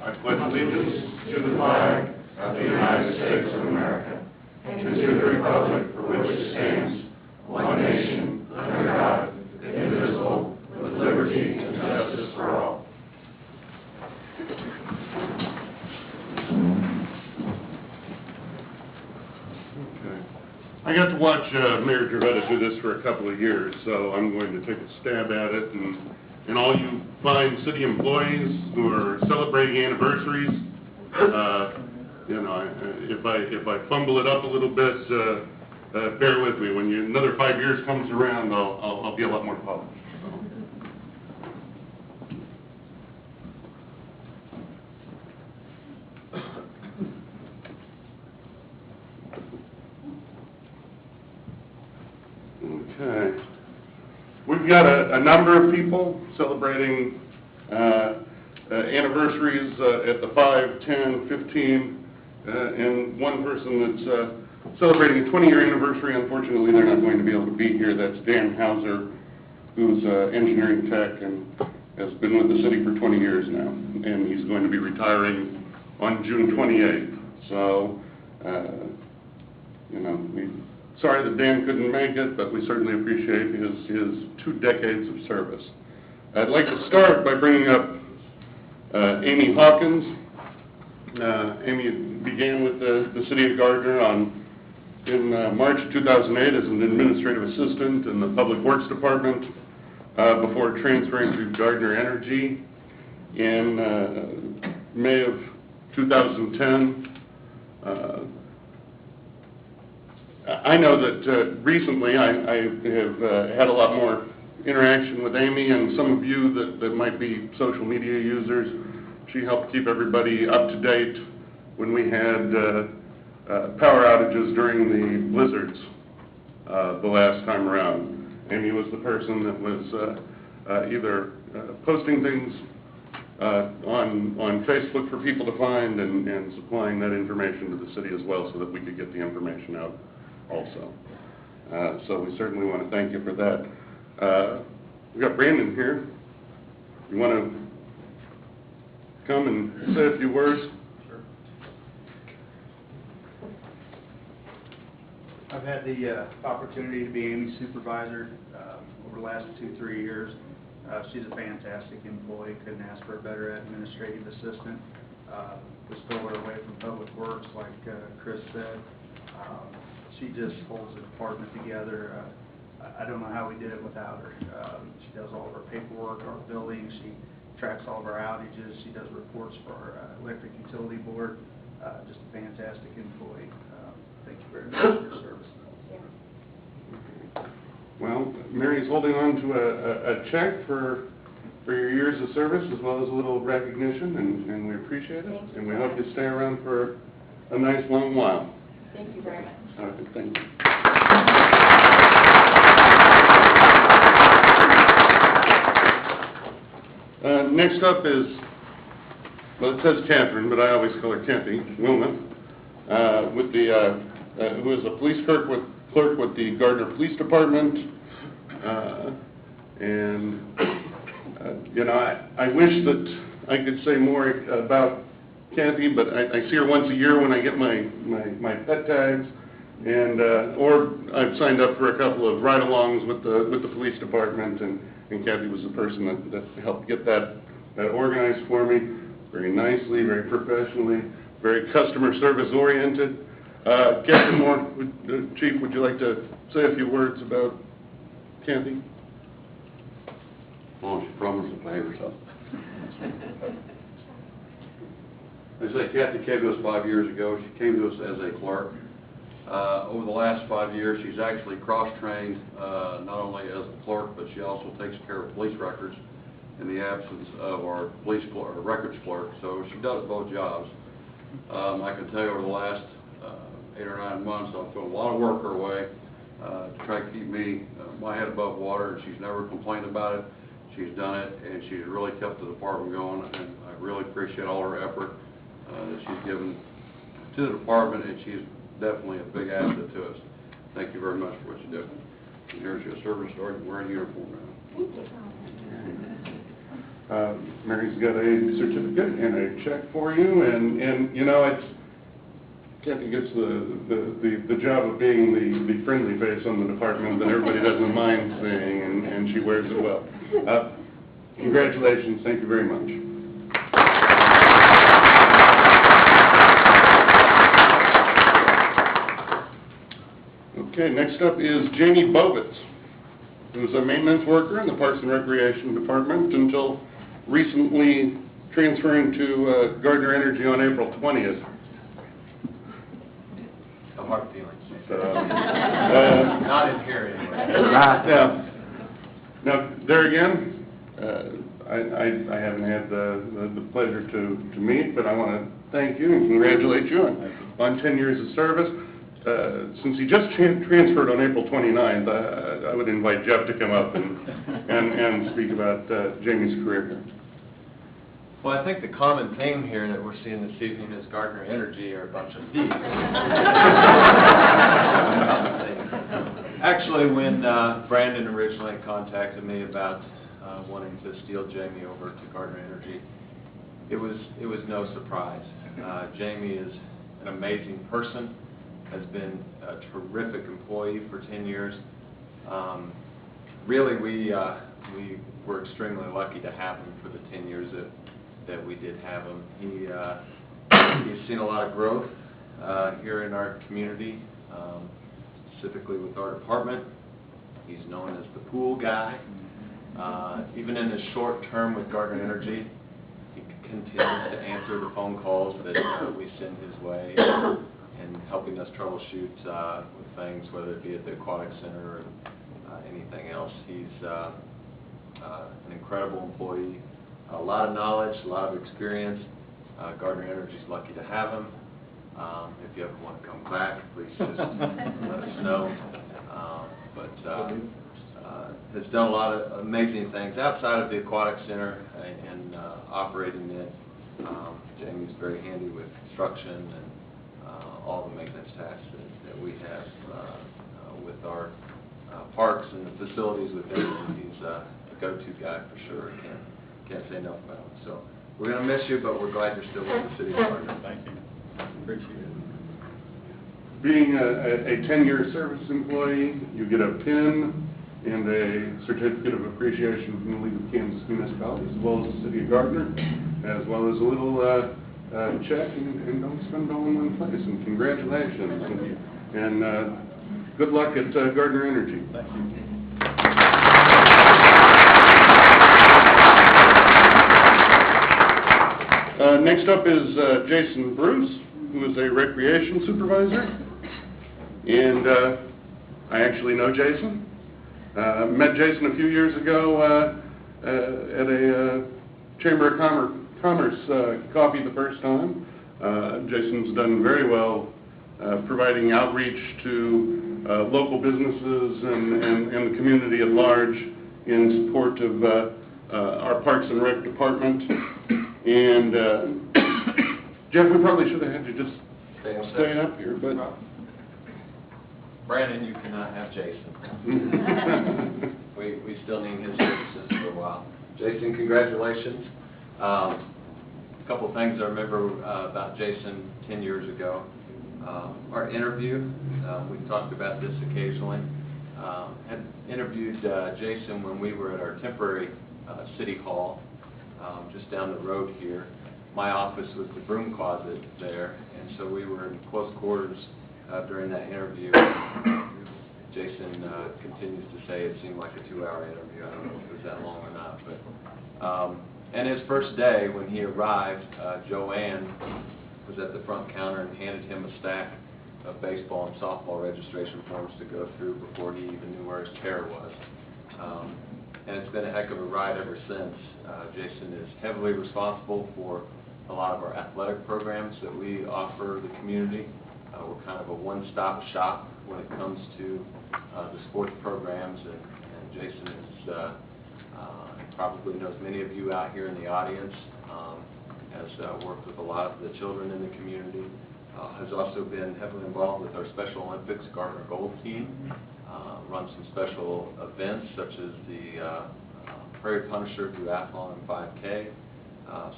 I pledge allegiance to the flag of the United States of America and to the republic for which it stands, one nation, under God, indivisible, with liberty and justice for all. I got to watch Mayor Gervetta do this for a couple of years, so I'm going to take a stab at it. And all you fine city employees who are celebrating anniversaries, you know, if I fumble it up a little bit, bear with me. When another 5 years comes around, I'll be a lot more polished. Okay. We've got a number of people celebrating anniversaries at the 5, 10, 15, and one person that's celebrating a 20-year anniversary. Unfortunately, they're not going to be able to be here. That's Dan Hauser, who's engineering tech and has been with the city for 20 years now, and he's going to be retiring on June 28th. So, you know, sorry that Dan couldn't make it, but we certainly appreciate his 2 decades of service. I'd like to start by bringing up Amy Hawkins. Amy began with the City of Gardner in March 2008 as an administrative assistant in the Public Works Department before transferring to Gardner Energy in May of 2010. I know that recently I have had a lot more interaction with Amy and some of you that might be social media users. She helped keep everybody up to date when we had power outages during the blizzards the last time around. Amy was the person that was either posting things on Facebook for people to find and supplying that information to the city as well so that we could get the information out also. So we certainly want to thank you for that. We've got Brandon here. You want to come and say a few words? Sure. I've had the opportunity to be Amy's supervisor over the last 2-3 years. She's a fantastic employee. Couldn't ask for a better administrative assistant. We stole her away from Public Works, like Chris said. She just holds the department together. I don't know how we did it without her. She does all of our paperwork, our billing. She tracks all of our outages. She does reports for our electric utility board. Just a fantastic employee. Thank you very much for your service. Well, Mary's holding on to a check for your years of service as well as a little recognition, and we appreciate it. And we hope you stay around for a nice long while. Thank you very much. All right, thank you. Next up is, well, it says Catherine, but I always call her Kathy Wilma, who is a police clerk with the Gardner Police Department. You know, I wish that I could say more about Kathy, but I see her once a year when I get my pet tags, and or I've signed up for a couple of ride-alongs with the police department, and Kathy was the person that helped get that organized for me very nicely, very professionally, very customer service oriented. Captain Moore, Chief, would you like to say a few words about Kathy? Oh, she promised to behave herself. I say Kathy came to us 5 years ago. She came to us as a clerk. Over the last 5 years, she's actually cross-trained not only as a clerk, but she also takes care of police records in the absence of our police clerk, records clerk. So she does both jobs. I can tell you over the last 8 or 9 months, I've put a lot of work her way to try to keep me, my head above water, and she's never complained about it. She's done it, and she's really kept the department going, and I really appreciate all her effort that she's given to the department, and she's definitely a big asset to us. Thank you very much for what you do. And here's your service story. Wearing uniform now. Mary's got a certificate and a check for you, and you know, it's, Kathy gets the job of being the friendly face on the department that everybody doesn't mind seeing, and she wears it well. Congratulations, thank you very much. Okay, next up is Jamie Bovitz, who's a maintenance worker in the Parks and Recreation Department until recently transferring to Gardner Energy on April 20th. No hard feelings. So, Not in here anyway. now, there again, I haven't had the pleasure to meet, but I want to thank you and congratulate you on 10 years of service. Since he just transferred on April 29th, I would invite Jeff to come up and speak about Jamie's career here. Well, I think the common theme here that we're seeing this evening is Gardner Energy are a bunch of thieves. Actually, when Brandon originally contacted me about wanting to steal Jamie over to Gardner Energy, it was no surprise. Jamie is an amazing person, has been a terrific employee for 10 years. Really, we were extremely lucky to have him for the 10 years that we did have him. He's seen a lot of growth here in our community, specifically with our department. He's known as the pool guy. Even in his short term with Gardner Energy, he continues to answer the phone calls that we send his way and helping us troubleshoot with things, whether it be at the Aquatic Center or anything else. He's an incredible employee. A lot of knowledge, a lot of experience. Gardner Energy's lucky to have him. If you ever want to come back, please just let us know. Has done a lot of amazing things outside of the Aquatic Center and operating it. Jamie's very handy with construction and all the maintenance tasks that we have with our parks and the facilities with him. He's a go-to guy for sure. Can't say enough about him. So we're going to miss you, but we're glad you're still with the city of Gardner. Thank you. Appreciate it. Being a 10-year service employee, you get a pin and a certificate of appreciation from the League of Kansas Municipalities, as well as the city of Gardner, as well as a little check, and don't spend it all in one place. And congratulations. And good luck at Gardner Energy. Thank you. Next up is Jason Bruce, who is a recreation supervisor. And I actually know Jason. Met Jason a few years ago at a Chamber of Commerce coffee the first time. Jason's done very well providing outreach to local businesses and the community at large in support of our Parks and Rec department. And Jeff, we probably should have had you just stay up here, but Brandon, you cannot have Jason. we still need his services for a while. Jason, congratulations. A couple of things I remember about Jason 10 years ago. Our interview, we've talked about this occasionally, had interviewed Jason when we were at our temporary city hall just down the road here. My office was the broom closet there, and so we were in close quarters during that interview. Jason continues to say it seemed like a 2-hour interview. I don't know if it was that long or not, but and his first day when he arrived, Joanne was at the front counter and handed him a stack of baseball and softball registration forms to go through before he even knew where his chair was. And it's been a heck of a ride ever since. Jason is heavily responsible for a lot of our athletic programs that we offer the community. We're kind of a one-stop shop when it comes to the sports programs, and Jason is probably knows many of you out here in the audience, has worked with a lot of the children in the community, has also been heavily involved with our Special Olympics Gardner Gold team, runs some special events such as the Prairie Punisher Duathlon and 5K. So